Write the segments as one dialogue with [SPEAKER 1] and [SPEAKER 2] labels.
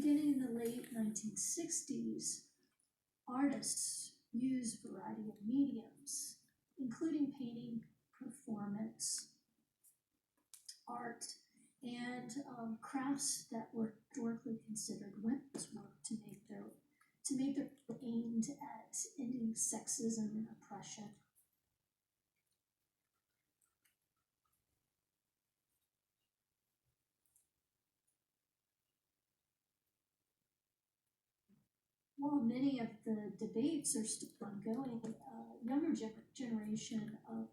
[SPEAKER 1] Beginning in the late 1960s, artists used a variety of mediums, including painting, performance, art, and crafts that were historically considered women's work to make their aimed at ending sexism and oppression. While many of the debates are still ongoing, younger generation of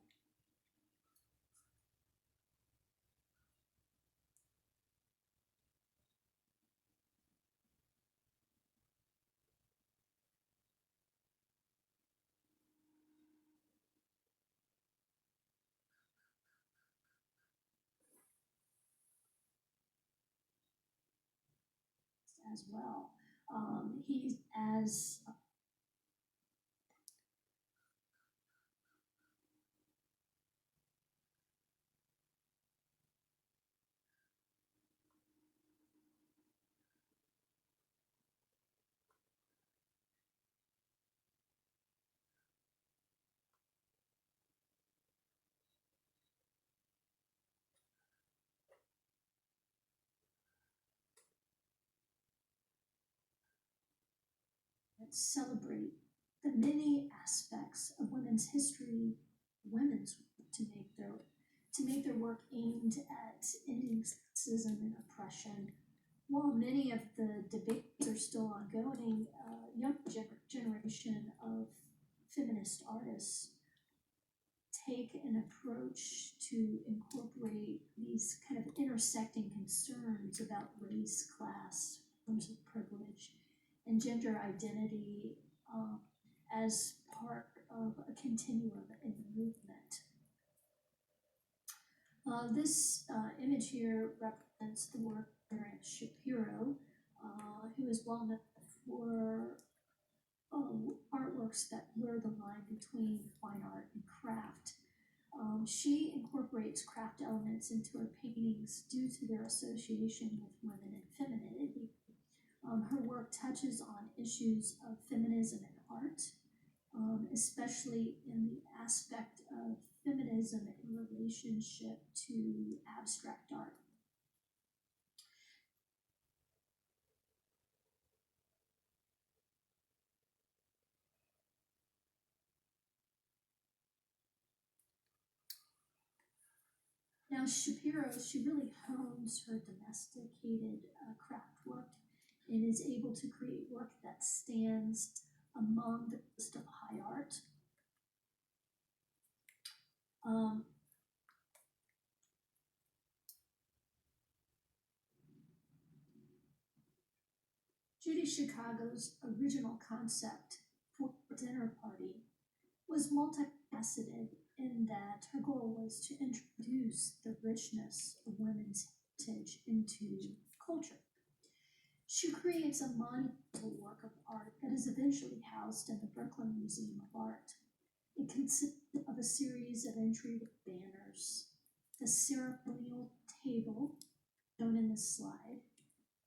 [SPEAKER 1] as well. He's celebrate the many aspects of women's history, women's work to make their work aimed at ending sexism and oppression. While many of the debates are still ongoing, young generation of feminist artists take an approach to incorporate these kind of intersecting concerns about race, class, forms of privilege, and gender identity as part of a continuum in the movement. This image here represents the work of Miriam Schapiro, who is well known for artworks that blur the line between fine art and craft. She incorporates craft elements into her paintings due to their association with women and femininity. Her work touches on issues of feminism and art, especially in the aspect of feminism in relationship to abstract art. Now, Schapiro, she really hones her domesticated craft work and is able to create work that stands among the list of high art. Judy Chicago's original concept for Dinner Party was multifaceted in that her goal was to introduce the richness of women's heritage into culture. She creates a monumental work of art that is eventually housed in the Brooklyn Museum of Art. It consists of a series of entryway banners, the ceremonial table shown in this slide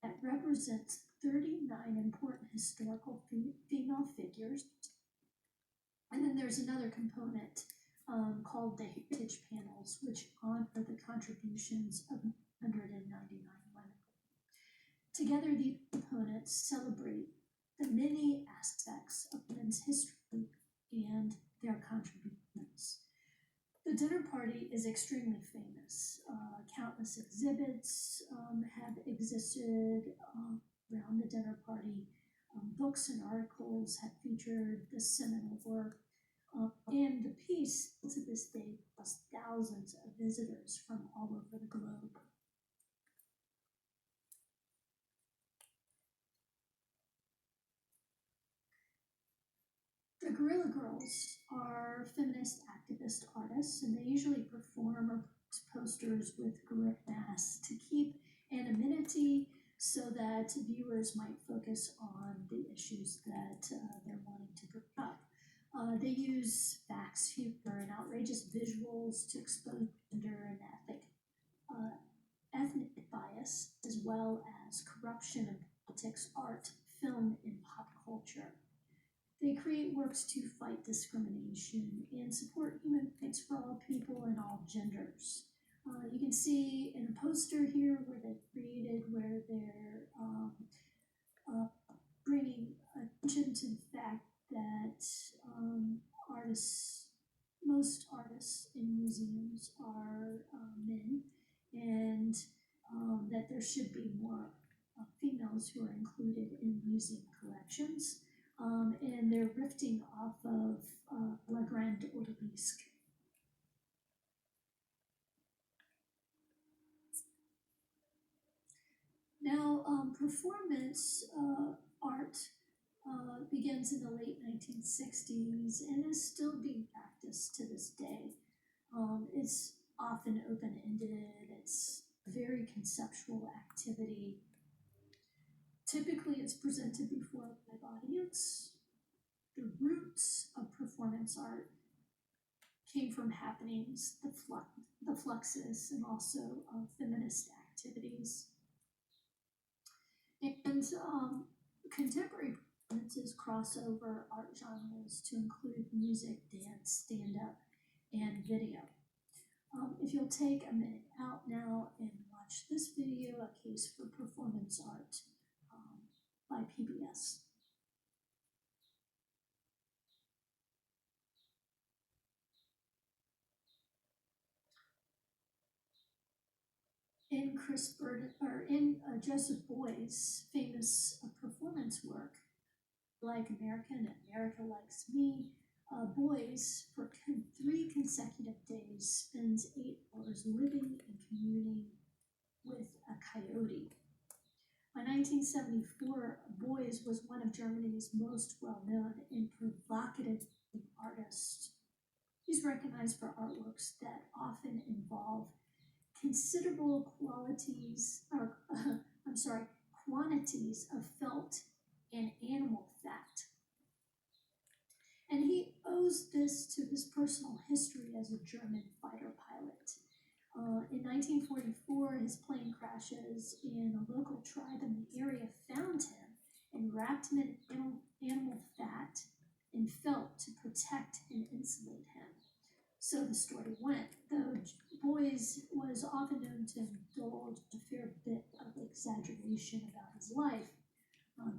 [SPEAKER 1] that represents 39 important historical female figures. And then there's another component called the Heritage Panels, which honor the contributions of 199 women. Together, these components celebrate the many aspects of women's history and their contributions. The dinner party is extremely famous. Countless exhibits have existed around the dinner party. Books and articles have featured the seminal work, and the piece to this day draws thousands of visitors from all over the globe. The Guerrilla Girls are feminist activist artists, and they usually perform or post posters with gorilla masks to keep anonymity so that viewers might focus on the issues that they're wanting to bring up. They use facts, humor, and outrageous visuals to expose gender and ethnic bias, as well as corruption in politics, art, film, and pop culture. They create works to fight discrimination and support human rights for all people and all genders. You can see in a poster here where they created, where they're uh, bringing attention to the fact that artists, most artists in museums are men, and that there should be more females who are included in museum collections. And they're riffing off of La Grande Odalisque. Now, performance art begins in the late 1960s and is still being practiced to this day. It's often open-ended, it's a very conceptual activity. Typically, it's presented before a live audience. The roots of performance art came from happenings, the fluxus, and also feminist activities. And contemporary performances cross over art genres to include music, dance, stand-up, and video. If you'll take a minute out now and watch this video, A Case for Performance Art by PBS. In Joseph Boys' famous performance work, Like America and America Likes Me, Boys, for 3 consecutive days, spends 8 hours living and communing with a coyote. By 1974, Boys was one of Germany's most well-known and provocative artists. He's recognized for artworks that often involve considerable quantities of felt and animal fat. And he owes this to his personal history as a German fighter pilot. In 1944, his plane crashes, and a local tribe in the area found him and wrapped him in animal fat and felt to protect and insulate him. So the story went, though Boys was often known to indulge a fair bit of exaggeration about his life.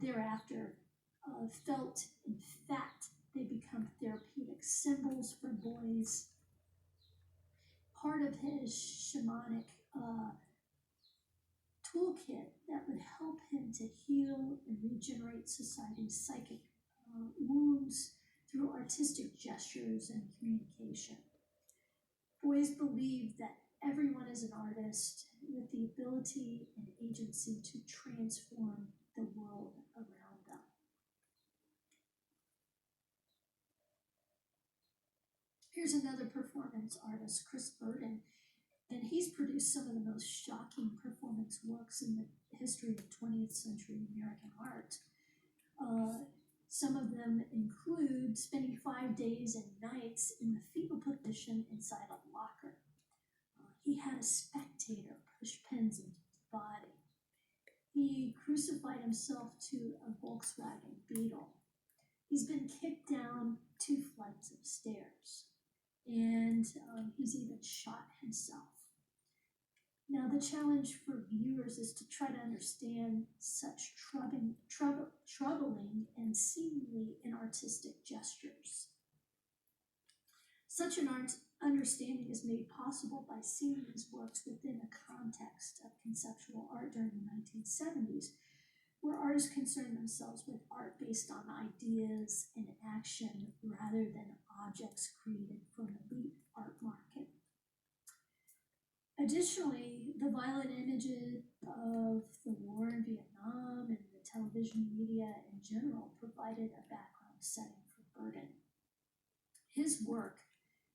[SPEAKER 1] Thereafter, felt and fat, they become therapeutic symbols for Boys. Part of his shamanic toolkit that would help him to heal and regenerate society's psychic wounds through artistic gestures and communication. Boys believe that everyone is an artist with the ability and agency to transform the world around them. Here's another performance artist, Chris Burden, and he's produced some of the most shocking performance works in the history of 20th century American art. Some of them include spending 5 days and nights in the fetal position inside a locker. He had a spectator push pins into his body. He crucified himself to a Volkswagen Beetle. He's been kicked down 2 flights of stairs, and he's even shot himself. Now, the challenge for viewers is to try to understand such troubling and seemingly inartistic gestures. Such an understanding is made possible by seeing these works within a context of conceptual art during the 1970s, where artists concerned themselves with art based on ideas and action rather than objects created for an elite art market. Additionally, the violent images of the war in Vietnam and the television media in general provided a background setting for Burden. His work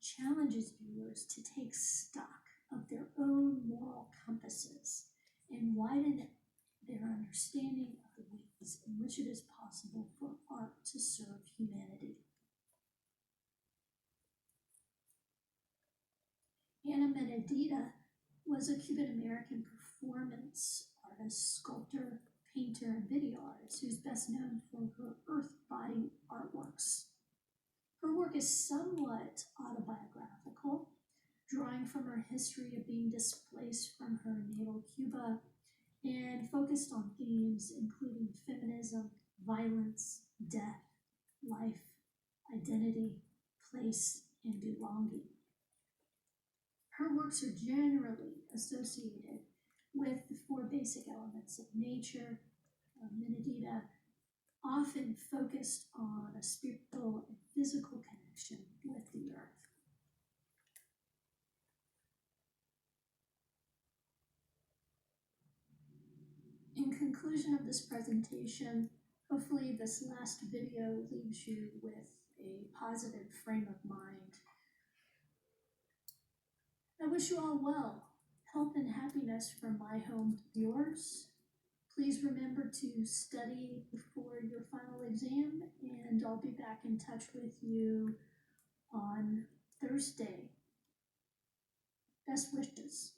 [SPEAKER 1] challenges viewers to take stock of their own moral compasses and widen their understanding of the ways in which it is possible for art to serve humanity. Ana Menedita was a Cuban-American performance artist, sculptor, painter and video artist who's best known for her earth body artworks. Her work is somewhat autobiographical, drawing from her history of being displaced from her natal Cuba and focused on themes including feminism, violence, death, life, identity, place, and belonging. Her works are generally associated with the four basic elements of nature. Menedita often focused on a spiritual and physical connection with the earth. In conclusion of this presentation, hopefully this last video leaves you with a positive frame of mind. I wish you all well, health and happiness from my home to yours. Please remember to study before your final exam, and I'll be back in touch with you on Thursday. Best wishes.